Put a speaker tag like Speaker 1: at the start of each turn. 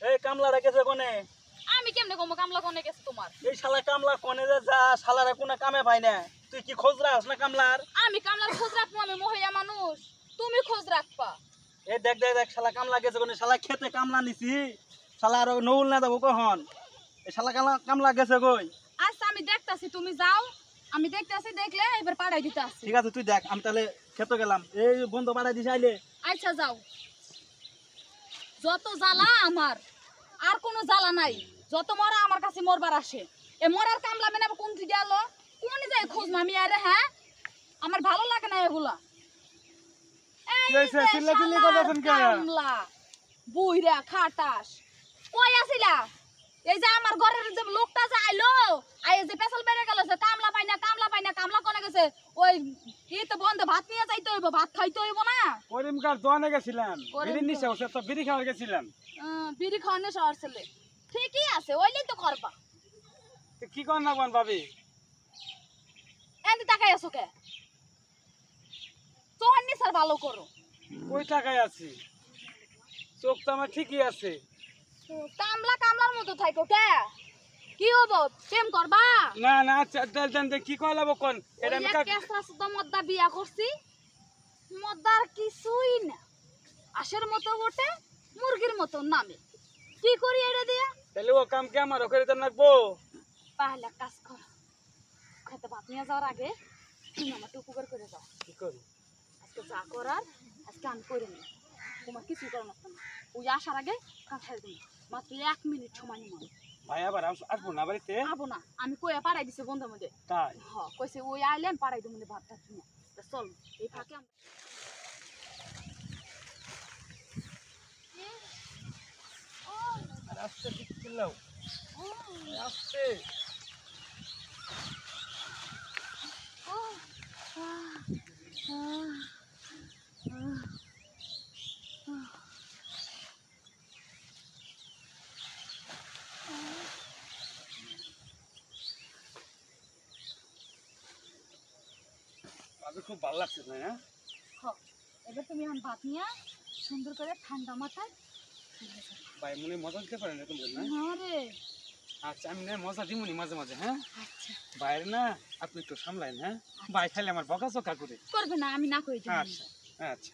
Speaker 1: এই কামলারা গেছে কোনে?
Speaker 2: আমি কেমনে কমো কামলা কোনে গেছে তোমার?
Speaker 1: এই শালা কামলা কোনে যে যা শালারা কোনো কামে পাই না। তুই কি খোঁজ রাখছ না কামলার?
Speaker 2: আমি কামলার খোঁজ রাখবো, আমি মহিলা মানুষ, তুমি খোঁজ রাখবা।
Speaker 1: এই দেখ দেখ দেখ শালা কামলা গেছে কোনে? শালা খেতে কামলা নিছি, শালা আর নৌল না দেবো কখন? এই শালা কামলা গেছে কই?
Speaker 2: আচ্ছা আমি দেখতাছি, তুমি যাও, আমি দেখতাছি, দেখলে এবার পাড়াই দিতে আসছি।
Speaker 1: ঠিক আছে তুই দেখ, আমি তাহলে খেতে গেলাম। এই বন্ধু পাঠাই দিস আইলে।
Speaker 2: আচ্ছা যাও। যত জ্বালা আমার, আর কোনো জ্বালা নাই। যত মরা আমার কাছে মরবার আসে। এ মরার কামলা মেনে কোন দিকে গেল, কোন যায় খোঁজ মামি আরে। হ্যাঁ, আমার ভালো লাগে না এগুলা। এই যে কামলা বুইরা খাটাস কই আসিলা? এই যে আমার ঘরের যে লোকটা যে আইলো, আই যে পেছল বেড়ে গেল, যে কামলা পাই না, কামলা পাই না, কামলা কোনে গেছে? ওই কি তো বন্ধ ভাত নিয়ে যাইতে হইব, ভাত খাইতে হইব না?
Speaker 3: করিমকার দোকানে গেছিলাম, বিড়ি নিছে ওসে তো বিড়ি খাওয়া গেছিলাম।
Speaker 2: বিড়ি খাওয়ানো শহর ছেলে ঠিকই আছে, ওইলেই তো করবা।
Speaker 3: তো কি কর না বোন ভাবি?
Speaker 2: এন্দি তাকাই আছো কে? তোর নিসার ভালো করো।
Speaker 3: কই টাকায় আছি? চোখ তো আমার ঠিকই আছে।
Speaker 2: কামলা কামলার মতো থাকো কে? কি হবো, প্রেম করবা?
Speaker 3: না না দেন কি কইলাব কোন? এটা আমি
Speaker 2: কেসা সুদা মদ্দা বিয়া করছি, মদ্দার কিছুই না, আশের মতো বটে, মুরগির মতো নামে। কি করি এটা দিয়া?
Speaker 3: তাহলে ও কাম কে আমার করে দেন রাখবো।
Speaker 2: তাহলে কাজ কর, খেতে ভাত নিয়ে যাওয়ার আগে তুমি আমার একটু উপকার করে যাও।
Speaker 3: কি করি?
Speaker 2: আজকে যা করার আজকে আমি করে নিই, তোমার কিছুই করার না। ওই আসার আগে কাজ ছেড়ে দিই, মাত্র 1 মিনিট সময় নিব।
Speaker 3: ভাই আবার আসবো না বাড়িতে?
Speaker 2: আবো না, আমি কইয়া পাড়াই দিছি বন্ধুর মধ্যে।
Speaker 3: তাই?
Speaker 2: হ্যাঁ কইছে ওই আইলেন পাড়াই দিব মনে ভাতটা কিনে। চল এই ফাঁকে
Speaker 3: রাস্তা ঠিক ছিলাও আসছে। খুব ভালো লাগছে না?
Speaker 2: হ্যাঁ, এবার তুমি এখন ভাত নিয়ে সুন্দর করে ঠান্ডা মাথায়।
Speaker 3: ভাই মনে মজা দিতে পারেন এরকম না?
Speaker 2: হ্যাঁ রে।
Speaker 3: আচ্ছা আমি না মজা দিমুনি মাঝে মাঝে। হ্যাঁ
Speaker 2: আচ্ছা
Speaker 3: বাইরে না আপনি একটু সামলাইন। হ্যাঁ ভাই খাইলে আমার বকা চকা করে
Speaker 2: করবে না, আমি না কই দিই।
Speaker 3: আচ্ছা আচ্ছা।